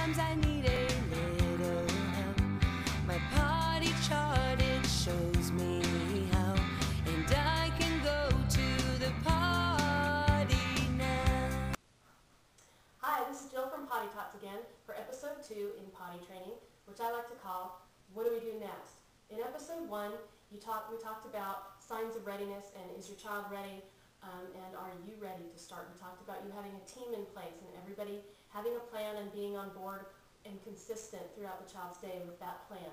Sometimes I need a little help. My potty chart, it shows me how, and I can go to the potty now. Hi, this is Jill from Potty Talks again for episode 2 in potty training, which I like to call What Do We Do Next? In episode 1, we talked about signs of readiness and is your child ready, and are you ready to start? We talked about you having a team in place and everybody having a plan and being on board and consistent throughout the child's day with that plan.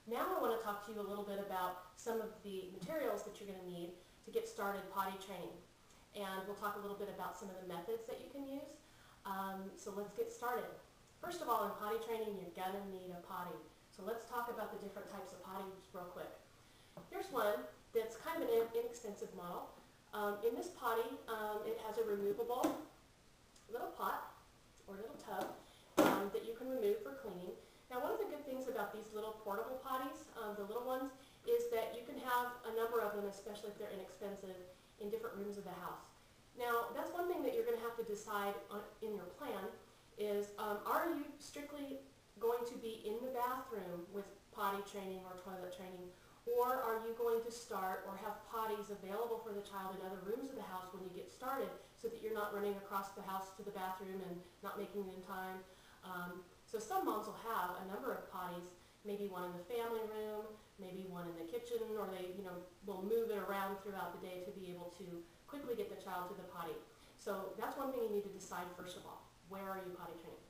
Now I want to talk to you a little bit about some of the materials that you're going to need to get started potty training. And we'll talk a little bit about some of the methods that you can use. So let's get started. First of all, in potty training, you're going to need a potty. So let's talk about the different types of potties real quick. Here's one that's kind of an inexpensive model. In this potty, it has a removable little pot or little tub that you can remove for cleaning. Now, one of the good things about these little portable potties, the little ones, is that you can have a number of them, especially if they're inexpensive, in different rooms of the house. Now, that's one thing that you're going to have to decide in your plan is, are you strictly going to be in the bathroom with potty training or toilet training, or are you going to start or have potties available for the child in other rooms of the house when you get started so that you're not running across the house to the bathroom and not making it in time? So some moms will have a number of potties, maybe one in the family room, maybe one in the kitchen, or they will move it around throughout the day to be able to quickly get the child to the potty. So that's one thing you need to decide first of all. Where are you potty training?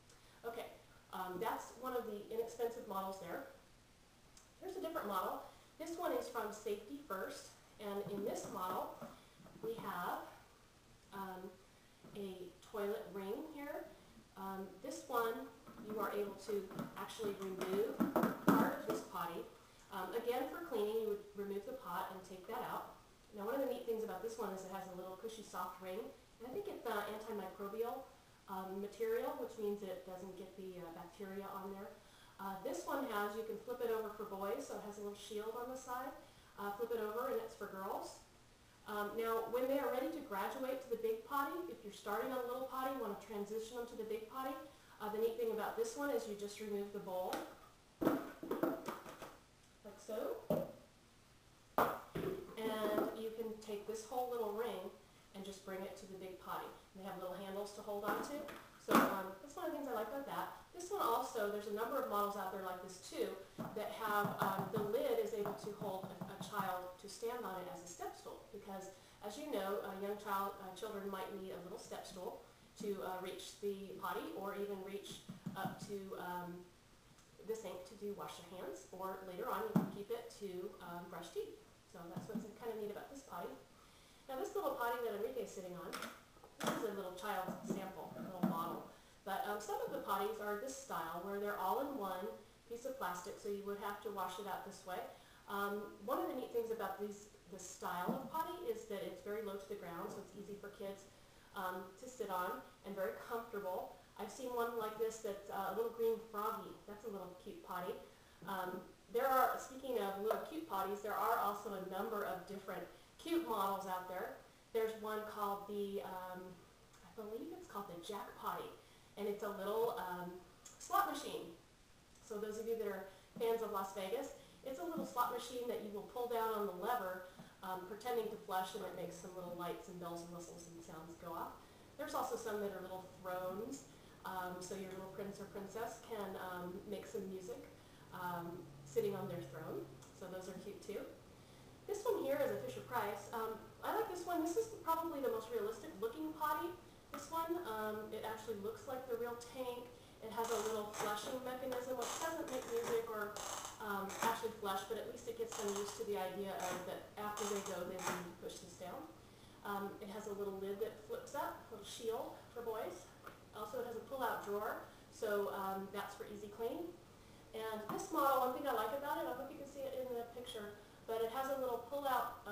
Okay, that's one of the inexpensive models there. Here's a different model. This one is from Safety First, and in this model we have a toilet ring here. This one you are able to actually remove part of this potty. Again, for cleaning, you would remove the pot and take that out. Now, one of the neat things about this one is it has a little cushy soft ring, and I think it's antimicrobial material, which means it doesn't get the bacteria on there. This one has, you can flip it over for boys, so it has a little shield on the side. Flip it over and it's for girls. Now, when they are ready to graduate to the big potty, if you're starting on a little potty, you want to transition them to the big potty, the neat thing about this one is you just remove the bowl, like so. And you can take this whole little ring and just bring it to the big potty. They have little handles to hold on to. So that's one of the things I like about that. This one also, there's a number of models out there like this too that have the lid is able to hold a child to stand on it as a step stool, because as you know, children might need a little step stool to reach the potty or even reach up to the sink to wash their hands, or later on you can keep it to brush teeth. So that's what's kind of neat about this potty. Now this little potty that Enrique's sitting on, this is a little child's sample, a little model. But some of the potties are this style where they're all in one piece of plastic, so you would have to wash it out this way. One of the neat things about this style of potty is that it's very low to the ground, so it's easy for kids to sit on and very comfortable. I've seen one like this that's a little green froggy. That's a little cute potty. Speaking of little cute potties, there are also a number of different cute models out there. There's one called I believe it's called the Jack Potty, and it's a little slot machine. So those of you that are fans of Las Vegas, it's a little slot machine that you will pull down on the lever, pretending to flush, and it makes some little lights and bells and whistles and sounds go off. There's also some that are little thrones, so your little prince or princess can make some music sitting on their throne. So those are cute too. This one here is a Fisher-Price. I like this one. This is probably the most realistic looking potty. This one, it actually looks like the real tank. It has a little flushing mechanism, which doesn't make music or actually flush, but at least it gets them used to the idea of that after they go, they need to push this down. It has a little lid that flips up, a little shield for boys. Also, it has a pull-out drawer, so that's for easy cleaning. And this model, one thing I like about it, I don't know if you can see it in the picture, but it has a little pull-out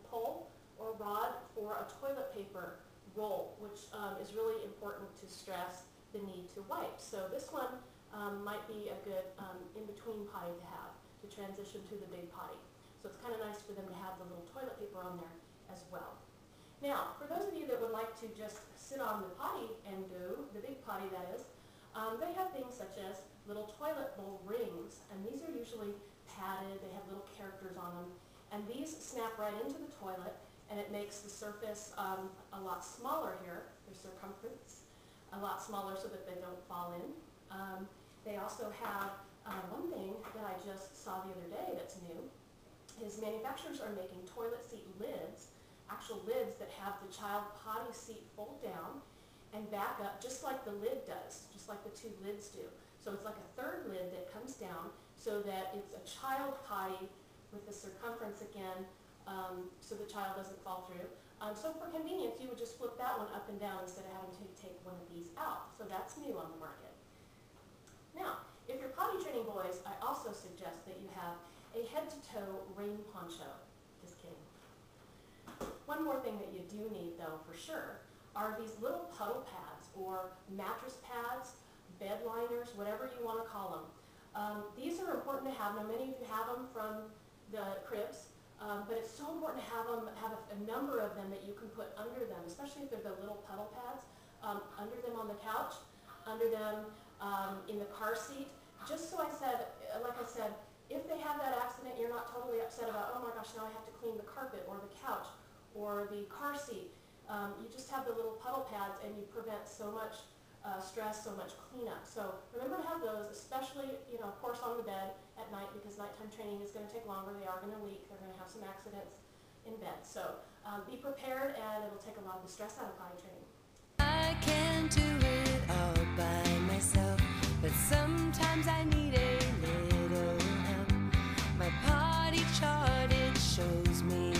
pole or rod for a toilet paper roll, which is really important to stress the need to wipe. So this one might be a good in-between potty to have to transition to the big potty. So it's kind of nice for them to have the little toilet paper on there as well. Now, for those of you that would like to just sit on the potty and go, the big potty that is, They have things such as little toilet bowl rings, and these are usually padded. They have little characters on them, and these snap right into the toilet, and it makes the surface a lot smaller here, their circumference, a lot smaller so that they don't fall in. They also have one thing that I just saw the other day that's new, is manufacturers are making toilet seat lids, actual lids that have the child potty seat fold down and back up just like the lid does, just like the two lids do. So it's like a third lid that comes down so that it's a child potty with the circumference again, so the child doesn't fall through. So for convenience, you would just flip that one up and down instead of having to take one of these out. So that's new on the market. Now, if you're potty training boys, I also suggest that you have a head-to-toe rain poncho. Just kidding. One more thing that you do need, though, for sure, are these little puddle pads or mattress pads, bed liners, whatever you want to call them. These are important to have. Now, many of you have them from the cribs, but it's so important to have a number of them that you can put under them, especially if they're the little puddle pads, under them on the couch, under them in the car seat. Just so like I said, if they have that accident, you're not totally upset about, oh my gosh, now I have to clean the carpet or the couch or the car seat. You just have the little puddle pads and you prevent so much stress, so much cleanup. So remember to have those, especially, of course, on the bed at night, because nighttime training is going to take longer. They are going to leak. They're going to have some accidents in bed. So be prepared, and it'll take a lot of the stress out of potty training. I can't do it all by myself, but sometimes I need a little help. My potty chart, it shows me